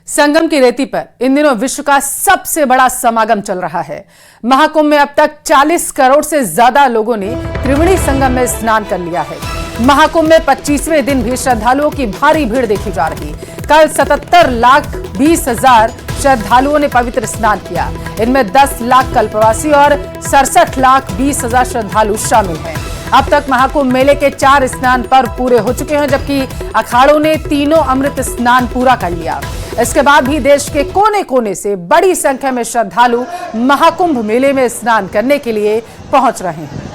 संगम की रेती पर इन दिनों विश्व का सबसे बड़ा समागम चल रहा है। महाकुंभ में अब तक 40 करोड़ से ज्यादा लोगों ने त्रिवेणी संगम में स्नान कर लिया है। महाकुंभ में 25वें दिन भी श्रद्धालुओं की भारी भीड़ देखी जा रही। कल 77,20,000 श्रद्धालुओं ने पवित्र स्नान किया। इनमें 10 लाख कल्पवासी और 67,20,000 श्रद्धालु शामिल हैं। अब तक महाकुंभ मेले के 4 स्नान पर्व पूरे हो चुके हैं, जबकि अखाड़ों ने तीनों अमृत स्नान पूरा कर लिया। इसके बाद भी देश के कोने कोने से बड़ी संख्या में श्रद्धालु महाकुंभ मेले में स्नान करने के लिए पहुंच रहे हैं।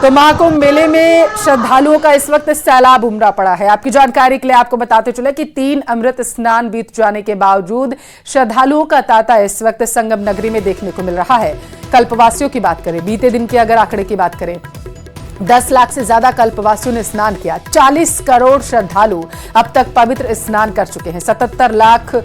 तो महाकुंभ मेले में श्रद्धालुओं का इस वक्त सैलाब उमड़ा पड़ा है। आपकी जानकारी के लिए आपको बताते चले कि 3 अमृत स्नान बीत जाने के बावजूद श्रद्धालुओं का तांता इस वक्त संगम नगरी में देखने को मिल रहा है। कल्पवासियों की बात करें, बीते दिन के अगर आंकड़े की बात करें, 10 लाख से ज्यादा कल्पवासियों ने स्नान किया। 40 करोड़ श्रद्धालु अब तक पवित्र स्नान कर चुके हैं। 77 लाख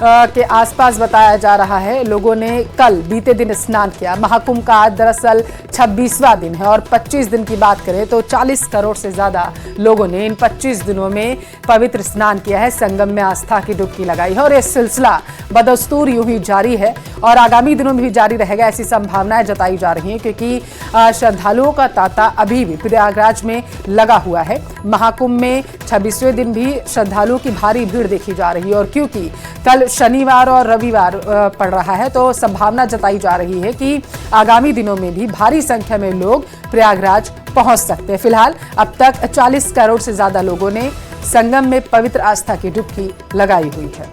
के आसपास बताया जा रहा है लोगों ने कल बीते दिन स्नान किया। महाकुंभ का आज दरअसल 26वां दिन है और 25 दिन की बात करें तो 40 करोड़ से ज्यादा लोगों ने इन 25 दिनों में पवित्र स्नान किया है, संगम में आस्था की डुबकी लगाई है। और यह सिलसिला बदस्तूर यूं ही जारी है और आगामी दिनों में भी जारी रहेगा, ऐसी संभावनाएं जताई जा रही हैं, क्योंकि श्रद्धालुओं का तांता अभी भी प्रयागराज में लगा हुआ है। महाकुंभ में 26वें दिन भी श्रद्धालुओं की भारी भीड़ देखी जा रही है और क्योंकि कल शनिवार और रविवार पड़ रहा है तो संभावना जताई जा रही है कि आगामी दिनों में भी भारी संख्या में लोग प्रयागराज पहुंच सकते हैं। फिलहाल अब तक 40 करोड़ से ज्यादा लोगों ने संगम में पवित्र आस्था की डुबकी लगाई हुई है।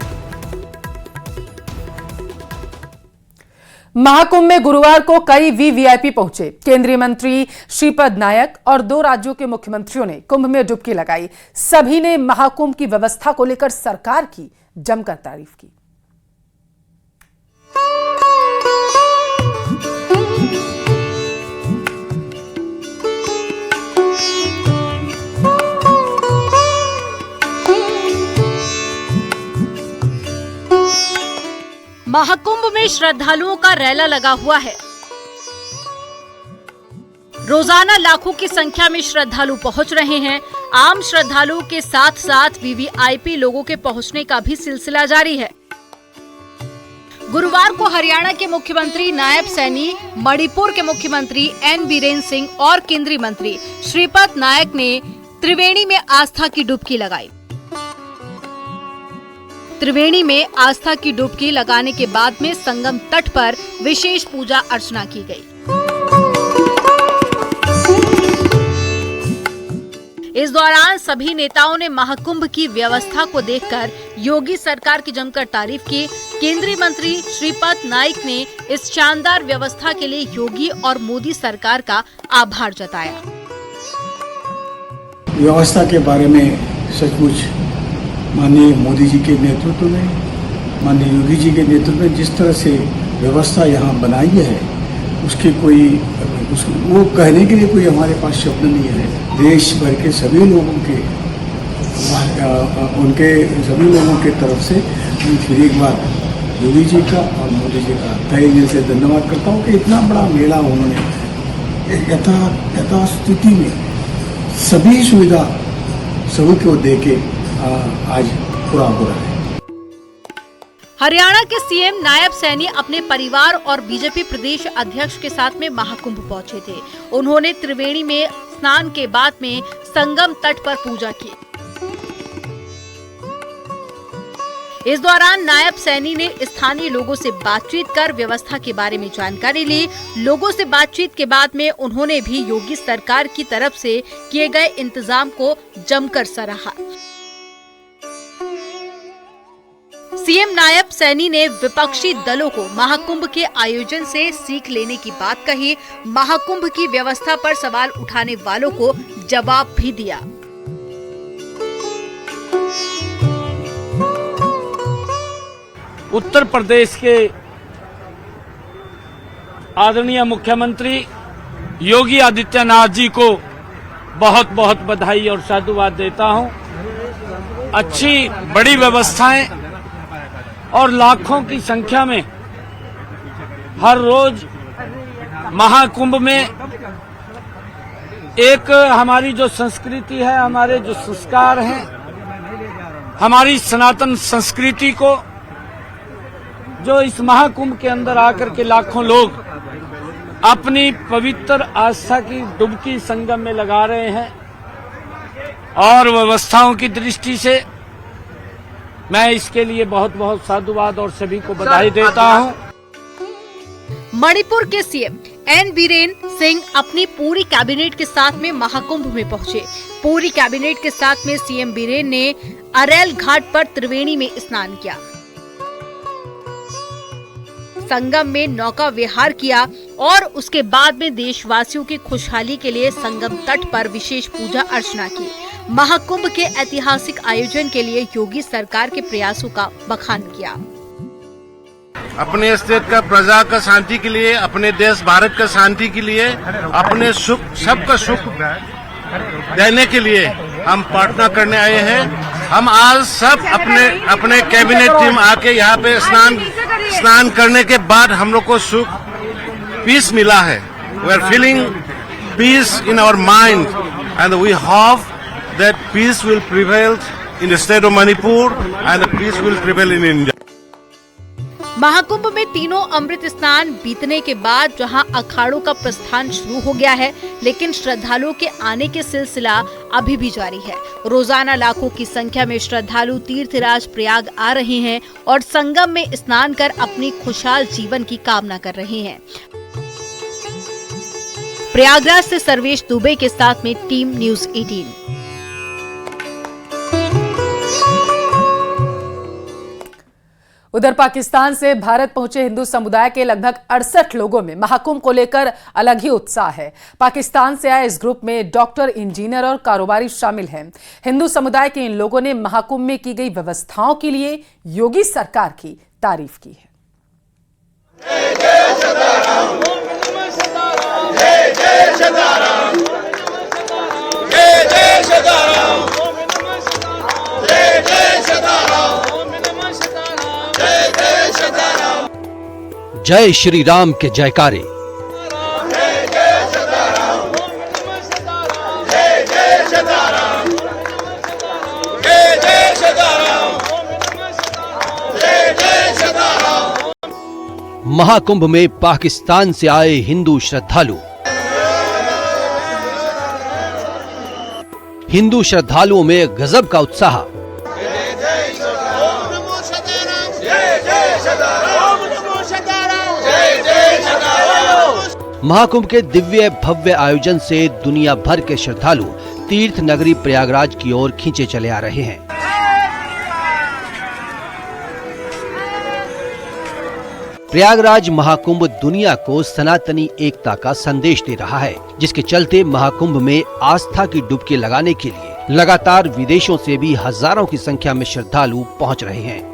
महाकुंभ में गुरुवार को कई वीवीआईपी पहुंचे। केंद्रीय मंत्री श्रीपद नायक और 2 राज्यों के मुख्यमंत्रियों ने कुंभ में डुबकी लगाई। सभी ने महाकुंभ की व्यवस्था को लेकर सरकार की जमकर तारीफ की। महाकुंभ में श्रद्धालुओं का रैला लगा हुआ है। रोजाना लाखों की संख्या में श्रद्धालु पहुंच रहे हैं। आम श्रद्धालुओं के साथ साथ वीवीआईपी लोगों के पहुंचने का भी सिलसिला जारी है। गुरुवार को हरियाणा के मुख्यमंत्री नायब सैनी, मणिपुर के मुख्यमंत्री एन बीरेन सिंह और केंद्रीय मंत्री श्रीपद नायक ने त्रिवेणी में आस्था की डुबकी लगाई। त्रिवेणी में आस्था की डुबकी लगाने के बाद में संगम तट पर विशेष पूजा अर्चना की गई। इस दौरान सभी नेताओं ने महाकुंभ की व्यवस्था को देखकर योगी सरकार की जमकर तारीफ की। केंद्रीय मंत्री श्रीपद नाइक ने इस शानदार व्यवस्था के लिए योगी और मोदी सरकार का आभार जताया। व्यवस्था के बारे में सचमुच माननीय मोदी जी के नेतृत्व में, माननीय योगी जी के नेतृत्व में जिस तरह से व्यवस्था यहाँ बनाई है, उसकी वो कहने के लिए कोई हमारे पास शब्द नहीं है। देश भर के सभी लोगों के सभी लोगों के तरफ से फिर एक बार योगी जी का और मोदी जी का तहे दिल से धन्यवाद करता हूँ कि इतना बड़ा मेला उन्होंने यथास्थिति में सभी सुविधा सभी को देके आज पूरा हो रहा है। हरियाणा के सीएम नायब सैनी अपने परिवार और बीजेपी प्रदेश अध्यक्ष के साथ में महाकुंभ पहुंचे थे। उन्होंने त्रिवेणी में स्नान के बाद में संगम तट पर पूजा की। इस दौरान नायब सैनी ने स्थानीय लोगों से बातचीत कर व्यवस्था के बारे में जानकारी ली। लोगों से बातचीत के बाद में उन्होंने भी योगी सरकार की तरफ से किए गए इंतजाम को जमकर सराहा। सीएम नायब सैनी ने विपक्षी दलों को महाकुंभ के आयोजन से सीख लेने की बात कही। महाकुंभ की व्यवस्था पर सवाल उठाने वालों को जवाब भी दिया। उत्तर प्रदेश के आदरणीय मुख्यमंत्री योगी आदित्यनाथ जी को बहुत बहुत बधाई और साधुवाद देता हूं। अच्छी बड़ी व्यवस्थाएं और लाखों की संख्या में हर रोज महाकुंभ में एक हमारी जो संस्कृति है, हमारे जो संस्कार हैं, हमारी सनातन संस्कृति को जो इस महाकुंभ के अंदर आकर के लाखों लोग अपनी पवित्र आस्था की डुबकी संगम में लगा रहे हैं, और व्यवस्थाओं की दृष्टि से मैं इसके लिए बहुत बहुत साधुवाद और सभी को बधाई देता हूं। मणिपुर के सीएम एन बीरेन सिंह अपनी पूरी कैबिनेट के साथ में महाकुंभ में पहुंचे। पूरी कैबिनेट के साथ में सीएम बीरेन ने अरैल घाट पर त्रिवेणी में स्नान किया, संगम में नौका विहार किया और उसके बाद में देशवासियों की खुशहाली के लिए संगम तट पर विशेष पूजा अर्चना की। महाकुंभ के ऐतिहासिक आयोजन के लिए योगी सरकार के प्रयासों का बखान किया। अपने स्टेट का प्रजा का शांति के लिए, अपने देश भारत का शांति के लिए, अपने सुख सबका सुख देने के लिए हम प्रार्थना करने आए हैं। हम आज सब अपने कैबिनेट टीम आके यहाँ पे स्नान करने के बाद हम लोग को सुख पीस मिला है। We are feeling peace in our mind and we hope that peace will prevail in the state of Manipur and the peace will prevail in India. Mahakumbh में तीनों अमृत स्नान बीतने के बाद जहां अखाड़ों का प्रस्थान शुरू हो गया है, लेकिन श्रद्धालुओं के आने के सिलसिला अभी भी जारी है। रोजाना लाखों की संख्या में श्रद्धालु तीर्थराज प्रयाग आ रहे हैं और संगम में स्नान कर अपनी खुशहाल जीवन की कामना कर रहे हैं। प्रयागराज से सर्वेश दुबे के साथ में टीम न्यूज़ 18। उधर पाकिस्तान से भारत पहुंचे हिंदू समुदाय के लगभग 68 लोगों में महाकुंभ को लेकर अलग ही उत्साह है। पाकिस्तान से आए इस ग्रुप में डॉक्टर, इंजीनियर और कारोबारी शामिल हैं। हिंदू समुदाय के इन लोगों ने महाकुंभ में की गई व्यवस्थाओं के लिए योगी सरकार की तारीफ की है। जय श्री राम के जयकारे। महाकुंभ में पाकिस्तान से आए हिंदू श्रद्धालु। हिंदू श्रद्धालुओं में गजब का उत्साह। महाकुंभ के दिव्य भव्य आयोजन से दुनिया भर के श्रद्धालु तीर्थ नगरी प्रयागराज की ओर खींचे चले आ रहे हैं। प्रयागराज महाकुंभ दुनिया को सनातनी एकता का संदेश दे रहा है, जिसके चलते महाकुंभ में आस्था की डुबकी लगाने के लिए लगातार विदेशों से भी हजारों की संख्या में श्रद्धालु पहुंच रहे हैं।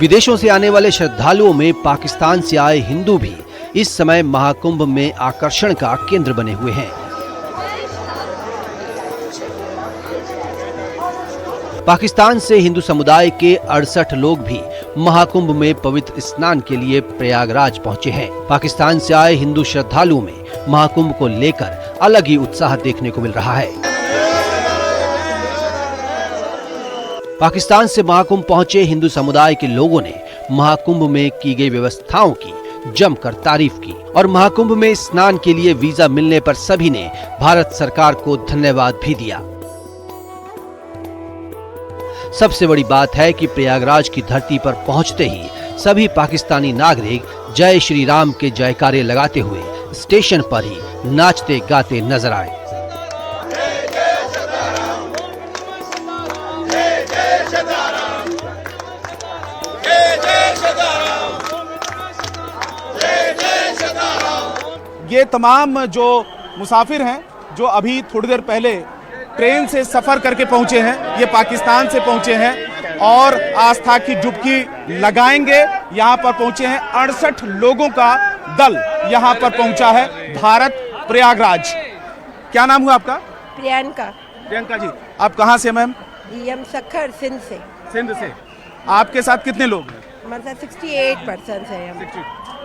विदेशों से आने वाले श्रद्धालुओं में पाकिस्तान से आए हिंदू भी इस समय महाकुंभ में आकर्षण का केंद्र बने हुए हैं। पाकिस्तान से हिंदू समुदाय के 68 लोग भी महाकुंभ में पवित्र स्नान के लिए प्रयागराज पहुंचे हैं। पाकिस्तान से आए हिंदू श्रद्धालुओं में महाकुंभ को लेकर अलग ही उत्साह देखने को मिल रहा है। पाकिस्तान से महाकुंभ पहुंचे हिंदू समुदाय के लोगों ने महाकुंभ में की गई व्यवस्थाओं की जमकर तारीफ की और महाकुंभ में स्नान के लिए वीजा मिलने पर सभी ने भारत सरकार को धन्यवाद भी दिया। सबसे बड़ी बात है कि प्रयागराज की धरती पर पहुंचते ही सभी पाकिस्तानी नागरिक जय श्री राम के जयकारे लगाते हुए स्टेशन पर ही नाचते गाते नजर आए। ये तमाम जो मुसाफिर हैं जो अभी थोड़ी देर पहले ट्रेन से सफर करके पहुंचे हैं, ये पाकिस्तान से पहुंचे हैं और आस्था की डुबकी लगाएंगे। यहाँ पर पहुंचे हैं 68 लोगों का दल यहाँ पर पहुंचा है भारत प्रयागराज। क्या नाम हुआ आपका? प्रियंका। प्रियंका जी, आप कहाँ से मैम? हम सखर सिंध से। सिंध से। आपके साथ कितने लोग हैं? हमारे साथ 68 पर्सन है हम।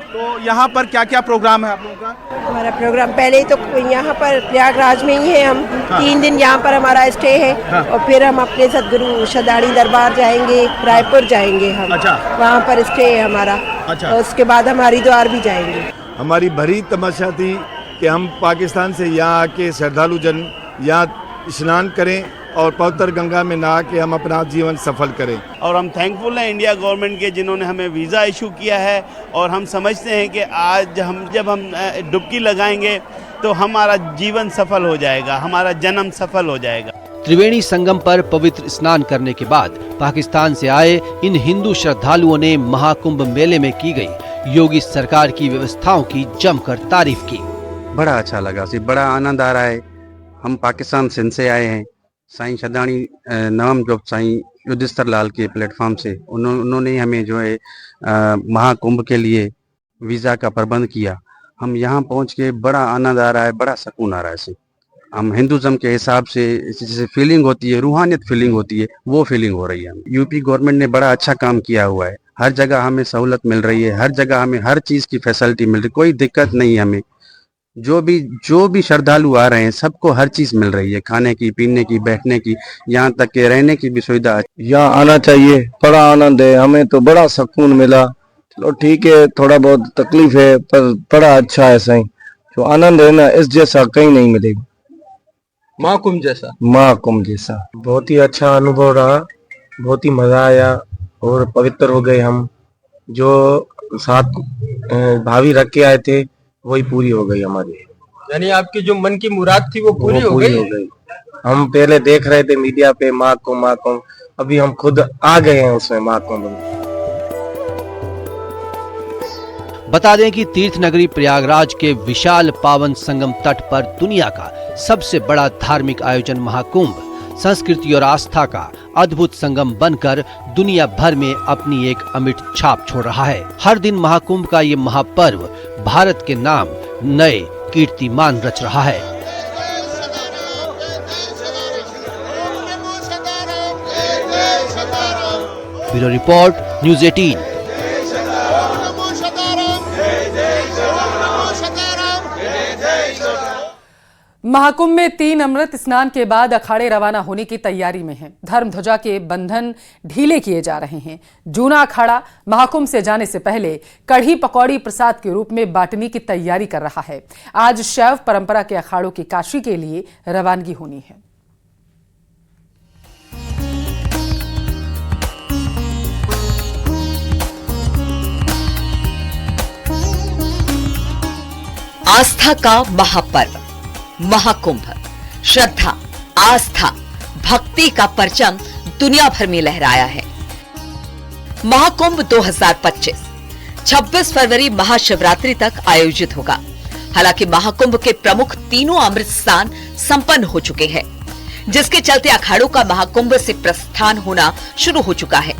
तो यहाँ पर क्या क्या प्रोग्राम है आप लोगों का? हमारा प्रोग्राम पहले तो यहाँ पर प्रयागराज में ही है हम। 3 दिन यहाँ पर हमारा स्टे है। और फिर हम अपने सदगुरु शदाड़ी दरबार जाएंगे, रायपुर जाएंगे हम। अच्छा। वहाँ पर स्टे है हमारा। अच्छा। और उसके बाद हम हरिद्वार भी जाएंगे। हमारी भरी तमन्ना थी कि हम पाकिस्तान से यहाँ आके श्रद्धालु जन यहाँ स्नान करें और पवित्र गंगा में नहा के हम अपना जीवन सफल करें। और हम थैंकफुल हैं इंडिया गवर्नमेंट के, जिन्होंने हमें वीज़ा इशू किया है। और हम समझते हैं कि आज जब हम डुबकी लगाएंगे तो हमारा जीवन सफल हो जाएगा, हमारा जन्म सफल हो जाएगा। त्रिवेणी संगम पर पवित्र स्नान करने के बाद पाकिस्तान से आए इन हिंदू श्रद्धालुओं ने महाकुंभ मेले में की गई योगी सरकार की व्यवस्थाओं की जमकर तारीफ की। बड़ा अच्छा लगा, बड़ा आनंद आ रहा है। हम पाकिस्तान सिंध से आए हैं। साईं शदाणी नवम जो साईं युधिष्ठिर लाल के प्लेटफॉर्म से उन्होंने हमें जो है महाकुंभ के लिए वीज़ा का प्रबंध किया। हम यहाँ पहुँच के बड़ा आनंद आ रहा है, बड़ा सुकून आ रहा है। हम हिंदुज़म के हिसाब से जैसे फीलिंग होती है, रूहानियत फीलिंग होती है, वो फीलिंग हो रही है। यूपी गवर्नमेंट ने बड़ा अच्छा काम किया हुआ है। हर जगह हमें सहूलत मिल रही है, हर जगह हमें हर चीज़ की फैसिलिटी मिल रही है, कोई दिक्कत नहीं है हमें। जो भी श्रद्धालु आ रहे हैं सबको हर चीज मिल रही है, खाने की, पीने की, बैठने की, यहाँ तक के रहने की भी सुविधा। यहाँ आना चाहिए, बड़ा आनंद है, हमें तो बड़ा सुकून मिला। चलो ठीक है, थोड़ा बहुत तकलीफ है पर बड़ा अच्छा है। सही जो आनंद है ना, इस जैसा कहीं नहीं मिलेगा। महाकुंभ जैसा? महाकुंभ जैसा बहुत ही अच्छा अनुभव रहा, बहुत ही मजा आया और पवित्र हो गए हम। जो साथ भावी रख के आए थे वही पूरी हो गई हमारी। यानी आपकी जो मन की मुराद थी वो पूरी हो गई। हम पहले देख रहे थे मीडिया पे महाकुंभ, अभी हम खुद आ गए हैं उसमें महाकुंभ में। बता दें कि तीर्थ नगरी प्रयागराज के विशाल पावन संगम तट पर दुनिया का सबसे बड़ा धार्मिक आयोजन महाकुंभ संस्कृति और आस्था का अद्भुत संगम बनकर दुनिया भर में अपनी एक अमिट छाप छोड़ रहा है। हर दिन महाकुंभ का ये महापर्व भारत के नाम नए कीर्तिमान रच रहा है। Bureau report, news 18। महाकुंभ में 3 अमृत स्नान के बाद अखाड़े रवाना होने की तैयारी में हैं। धर्म ध्वजा के बंधन ढीले किए जा रहे हैं। जूना अखाड़ा महाकुंभ से जाने से पहले कढ़ी पकौड़ी प्रसाद के रूप में बांटने की तैयारी कर रहा है। आज शैव परंपरा के अखाड़ों की काशी के लिए रवानगी होनी है। आस्था का महापर्व महाकुंभ, श्रद्धा, आस्था, भक्ति का परचम दुनिया भर में लहराया है। महाकुंभ 2025 26 फरवरी महाशिवरात्रि तक आयोजित होगा। हालांकि महाकुंभ के प्रमुख तीनों अमृत स्नान संपन्न हो चुके हैं, जिसके चलते अखाड़ों का महाकुंभ से प्रस्थान होना शुरू हो चुका है।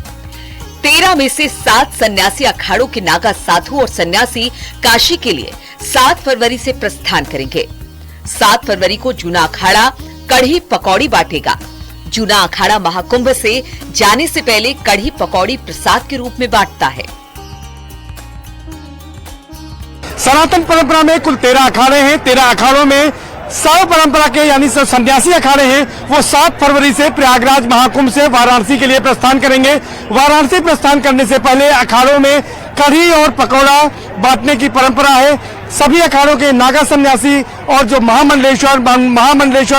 13 में से 7 सन्यासी अखाड़ों के नागा साधु और सन्यासी काशी के लिए 7 फरवरी से प्रस्थान करेंगे। 7 फरवरी को जूना अखाड़ा कढ़ी पकौड़ी बांटेगा। जूना अखाड़ा महाकुंभ से जाने से पहले कढ़ी पकौड़ी प्रसाद के रूप में बांटता है। सनातन परंपरा में कुल 13 अखाड़े हैं। 13 अखाड़ों में शैव परंपरा के यानी सन्यासी अखाड़े हैं, वो 7 फरवरी से प्रयागराज महाकुंभ से वाराणसी के लिए प्रस्थान करेंगे। वाराणसी प्रस्थान करने से पहले अखाड़ों में कढ़ी और पकौड़ा बांटने की परंपरा है। सभी अखाड़ों के नागा सन्यासी और जो महामंडलेश्वर,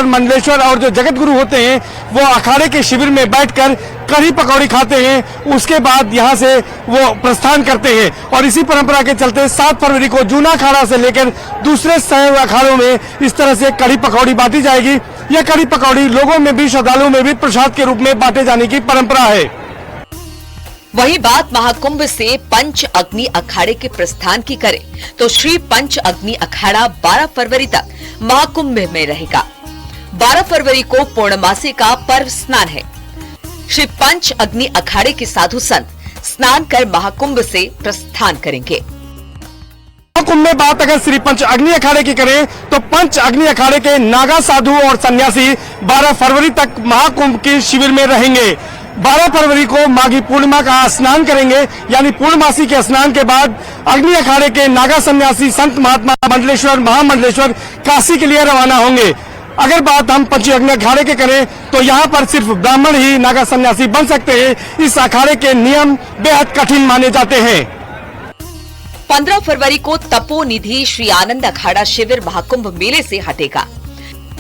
मंडलेश्वर और जो जगत गुरु होते हैं वो अखाड़े के शिविर में बैठकर कढ़ी पकौड़ी खाते हैं। उसके बाद यहाँ से वो प्रस्थान करते हैं और इसी परंपरा के चलते 7 फरवरी को जूना अखाड़ा से लेकर दूसरे शैव अखाड़ों में इस तरह से कढ़ी पकौड़ी बांटी जाएगी। यह कढ़ी पकौड़ी लोगों में भी, श्रद्धालुओं में भी प्रसाद के रूप में बांटे जाने की परंपरा है। वही बात महाकुंभ से पंच अग्नि अखाड़े के प्रस्थान की करें तो श्री पंच अग्नि अखाड़ा 12 फरवरी तक महाकुंभ में रहेगा। 12 फरवरी को पूर्णमासी का पर्व स्नान है। श्री पंच अग्नि अखाड़े के साधु संत स्नान कर महाकुंभ से प्रस्थान करेंगे। कुंभ में बात अगर श्री पंच अग्नि अखाड़े की करें तो पंच अग्नि अखाड़े के नागा साधु और सन्यासी 12 फरवरी तक महाकुंभ के शिविर में रहेंगे। 12 फरवरी को माघी पूर्णिमा का स्नान करेंगे, यानी पूर्णमासी के स्नान के बाद अग्नि अखाड़े के नागा सन्यासी संत महात्मा मंडलेश्वर महामंडलेश्वर काशी के लिए रवाना होंगे। अगर बात हम पंच अग्नि अखाड़े के करें तो यहाँ पर सिर्फ ब्राह्मण ही नागा सन्यासी बन सकते हैं। इस अखाड़े के नियम बेहद कठिन माने जाते हैं। 15 फरवरी को तपोनिधि श्री आनंद अखाड़ा शिविर महाकुंभ मेले से हटेगा।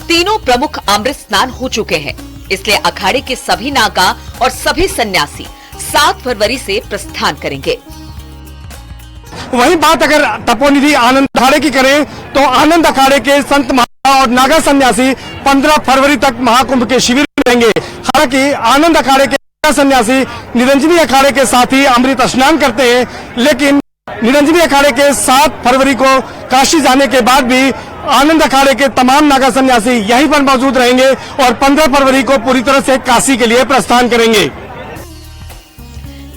तीनों प्रमुख अमृत स्नान हो चुके हैं, इसलिए अखाड़े के सभी नागा और सभी सन्यासी 7 फरवरी से प्रस्थान करेंगे। वहीं बात अगर तपोनिधि आनंद अखाड़े की करें तो आनंद अखाड़े के संत महात्मा और नागा सन्यासी 15 फरवरी तक महाकुंभ के शिविर में रहेंगे। हालांकि आनंद अखाड़े के नागा सन्यासी निरंजनी अखाड़े के साथ ही अमृत स्नान करते हैं, लेकिन निरंजनी अखाड़े के 7 फरवरी को काशी जाने के बाद भी आनंद अखाड़े के तमाम नागा सन्यासी यहीं पर मौजूद रहेंगे और 15 फरवरी को पूरी तरह से काशी के लिए प्रस्थान करेंगे।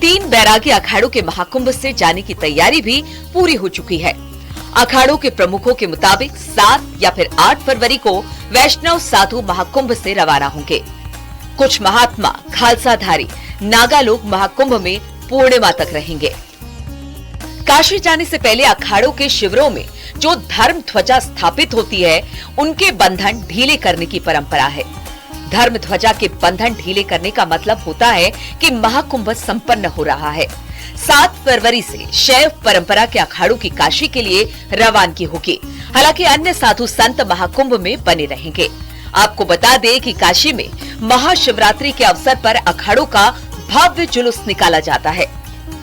3 बैरागी अखाड़ों के महाकुंभ से जाने की तैयारी भी पूरी हो चुकी है। अखाड़ों के प्रमुखों के मुताबिक 7 या फिर 8 फरवरी को वैष्णव साधु महाकुंभ से रवाना होंगे। कुछ महात्मा खालसाधारी नागा लोग महाकुंभ में पूर्णिमा तक रहेंगे। काशी जाने से पहले अखाड़ों के शिविरों में जो धर्म ध्वजा स्थापित होती है, उनके बंधन ढीले करने की परंपरा है। धर्म ध्वजा के बंधन ढीले करने का मतलब होता है कि महाकुंभ संपन्न हो रहा है। 7 फरवरी से शैव परंपरा के अखाड़ों की काशी के लिए रवानगी होगी। हालांकि अन्य साधु संत महाकुंभ में बने रहेंगे। आपको बता दें कि काशी में महाशिवरात्रि के अवसर पर अखाड़ों का भव्य जुलूस निकाला जाता है।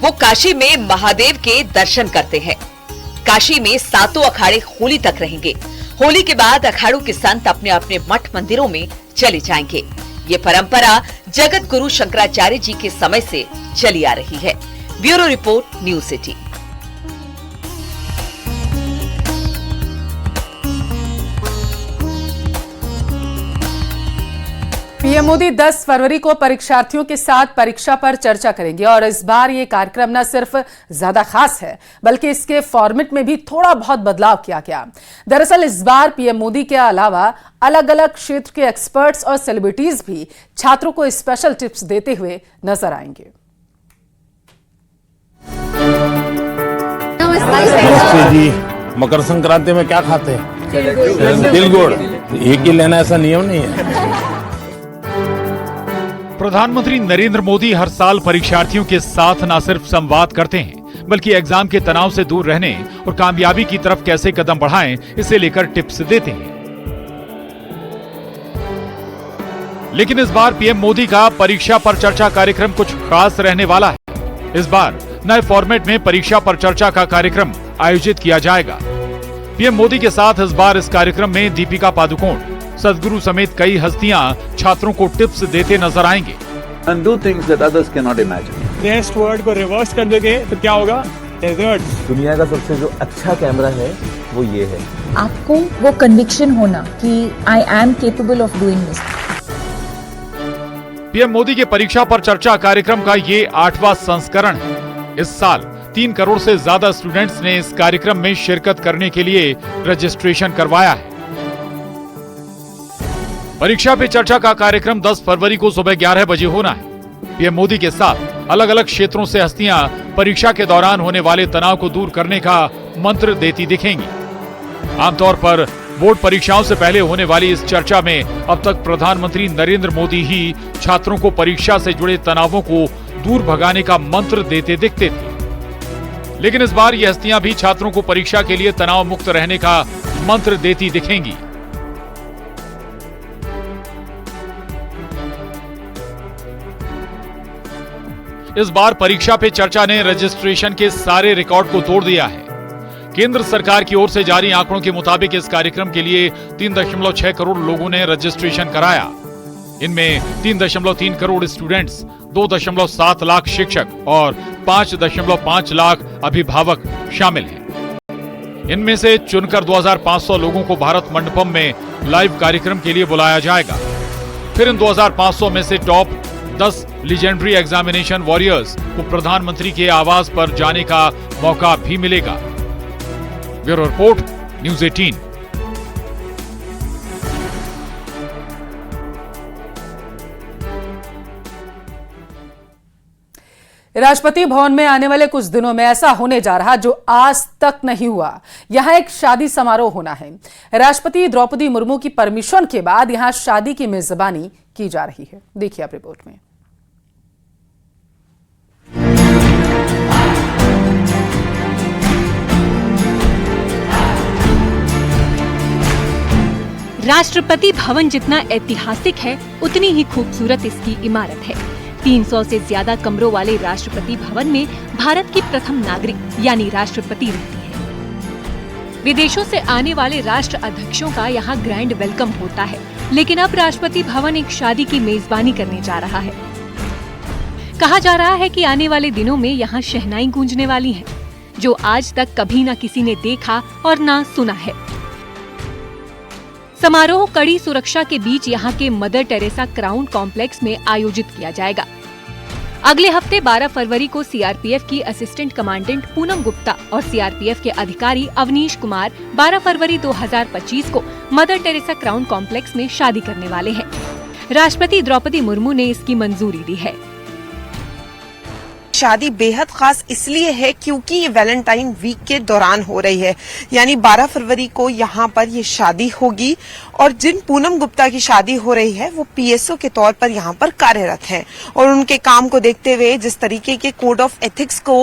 वो काशी में महादेव के दर्शन करते हैं। काशी में 7 अखाड़े होली तक रहेंगे। होली के बाद अखाड़ों के संत अपने अपने मठ मंदिरों में चले जाएंगे। ये परंपरा जगत गुरु शंकराचार्य जी के समय से चली आ रही है। Bureau report, news city. PM Modi 10 फरवरी को परीक्षार्थियों के साथ परीक्षा पर चर्चा करेंगे और इस बार ये कार्यक्रम न सिर्फ ज्यादा खास है, बल्कि इसके फॉर्मेट में भी थोड़ा बहुत बदलाव किया गया। दरअसल इस बार पीएम मोदी के अलावा अलग अलग क्षेत्र के एक्सपर्ट्स और सेलिब्रिटीज भी छात्रों को स्पेशल टिप्स देते हुए नजर आएंगे। नमस्ते जी, मकर संक्रांति में क्या खाते हैं? तिल गुड़। एक ही लेना ऐसा नियम नहीं है। प्रधानमंत्री नरेंद्र मोदी हर साल परीक्षार्थियों के साथ न सिर्फ संवाद करते हैं, बल्कि एग्जाम के तनाव से दूर रहने और कामयाबी की तरफ कैसे कदम बढ़ाएं, इसे लेकर टिप्स देते हैं। लेकिन इस बार पीएम मोदी का परीक्षा पर चर्चा कार्यक्रम कुछ खास रहने वाला है। इस बार नए फॉर्मेट में परीक्षा पर चर्चा का कार्यक्रम आयोजित किया जाएगा। पीएम मोदी के साथ इस बार इस कार्यक्रम में दीपिका पादुकोण, सदगुरु समेत कई हस्तियां छात्रों को टिप्स देते नजर आएंगे। And do things that others cannot imagine. Next word को रिवर्स कर दोगे तो क्या होगा? डेजर्ट। दुनिया का सबसे जो अच्छा कैमरा है वो ये है। आपको वो कन्विक्शन होना कि I am capable of doing this. PM Modi के परीक्षा पर चर्चा कार्यक्रम का ये 8वां संस्करण है। इस साल 3 करोड़ से ज्यादा स्टूडेंट्स ने इस कार्यक्रम में शिरकत करने के लिए रजिस्ट्रेशन करवाया है। परीक्षा पे चर्चा का कार्यक्रम 10 फरवरी को सुबह 11 बजे होना है। पीएम मोदी के साथ अलग अलग क्षेत्रों से हस्तियां परीक्षा के दौरान होने वाले तनाव को दूर करने का मंत्र देती दिखेंगी। आमतौर पर बोर्ड परीक्षाओं से पहले होने वाली इस चर्चा में अब तक प्रधानमंत्री नरेंद्र मोदी ही छात्रों को परीक्षा से जुड़े तनावों को दूर भगाने का मंत्र देते दिखते थे। लेकिन इस बार ये हस्तियां भी छात्रों को परीक्षा के लिए तनाव मुक्त रहने का मंत्र देती दिखेंगी। इस बार परीक्षा पे चर्चा ने रजिस्ट्रेशन के सारे रिकॉर्ड को तोड़ दिया है। केंद्र सरकार की ओर से जारी आंकड़ों के मुताबिक इस कार्यक्रम के लिए 3.6 करोड़ लोगों ने रजिस्ट्रेशन कराया। इनमें 3.3 करोड़ स्टूडेंट्स, 2.7 लाख शिक्षक और 5.5 लाख अभिभावक शामिल हैं। इनमें से चुनकर 2500 लोगों को भारत मंडपम में लाइव कार्यक्रम के लिए बुलाया जाएगा। फिर इन 2500 में से टॉप 10 लीजेंडरी एग्जामिनेशन वॉरियर्स को प्रधानमंत्री के आवास पर जाने का मौका भी मिलेगा। Bureau report, news 18। Rashtrapati Bhavan में आने वाले कुछ दिनों में ऐसा होने जा रहा जो आज तक नहीं हुआ। यहां एक शादी समारोह होना है। राष्ट्रपति द्रौपदी मुर्मू की परमिशन के बाद यहां शादी की मेजबानी की जा रही है। देखिए आप रिपोर्ट में। राष्ट्रपति भवन जितना ऐतिहासिक है, उतनी ही खूबसूरत इसकी इमारत है। 300 से ज्यादा कमरों वाले राष्ट्रपति भवन में भारत की प्रथम नागरिक यानी राष्ट्रपति रहती है। विदेशों से आने वाले राष्ट्र अध्यक्षों का यहाँ ग्रैंड वेलकम होता है, लेकिन अब राष्ट्रपति भवन एक शादी की मेजबानी करने जा रहा है। कहा जा रहा है कि आने वाले दिनों में यहाँ शहनाई गूंजने वाली है, जो आज तक कभी न किसी ने देखा और न सुना है। समारोह कड़ी सुरक्षा के बीच यहाँ के मदर टेरेसा क्राउन कॉम्प्लेक्स में आयोजित किया जाएगा। अगले हफ्ते 12 फरवरी को सीआरपीएफ की असिस्टेंट कमांडेंट पूनम गुप्ता और सीआरपीएफ के अधिकारी अवनीश कुमार 12 फरवरी 2025 को मदर टेरेसा क्राउन कॉम्प्लेक्स में शादी करने वाले हैं। राष्ट्रपति द्रौपदी मुर्मू ने इसकी मंजूरी दी है। शादी बेहद खास इसलिए है क्योंकि ये वैलेंटाइन वीक के दौरान हो रही है, यानी 12 फरवरी को यहाँ पर ये शादी होगी और जिन पूनम गुप्ता की शादी हो रही है वो पीएसओ के तौर पर यहाँ पर कार्यरत हैं और उनके काम को देखते हुए जिस तरीके के कोड ऑफ एथिक्स को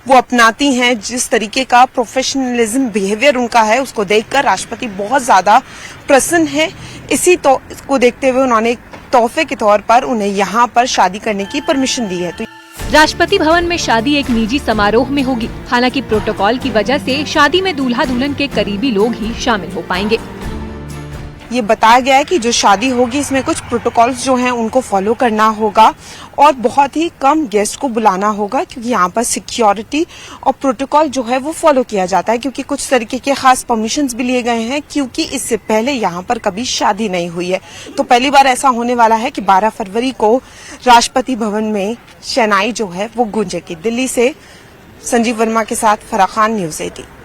वो अपनाती हैं, जिस तरीके का प्रोफेशनलिज्म बिहेवियर उनका है, उसको देखकर राष्ट्रपति बहुत ज्यादा प्रसन्न है। इसी को देखते हुए उन्होंने तोहफे के तौर पर उन्हें यहाँ पर शादी करने की परमिशन दी है। तो राष्ट्रपति भवन में शादी एक निजी समारोह में होगी। हालांकि प्रोटोकॉल की वजह से शादी में दूल्हा दुल्हन के करीबी लोग ही शामिल हो पाएंगे। ये बताया गया है कि जो शादी होगी इसमें कुछ प्रोटोकॉल्स जो हैं उनको फॉलो करना होगा और बहुत ही कम गेस्ट को बुलाना होगा, क्योंकि यहाँ पर सिक्योरिटी और प्रोटोकॉल जो है वो फॉलो किया जाता है, क्योंकि कुछ तरीके के खास परमिशंस भी लिए गए हैं, क्योंकि इससे पहले यहाँ पर कभी शादी नहीं हुई है। तो पहली बार ऐसा होने वाला है कि 12 फरवरी को राष्ट्रपति भवन में शहनाई जो है वो गूंजेगी। दिल्ली से संजीव वर्मा के साथ फराह खान, न्यूज 18।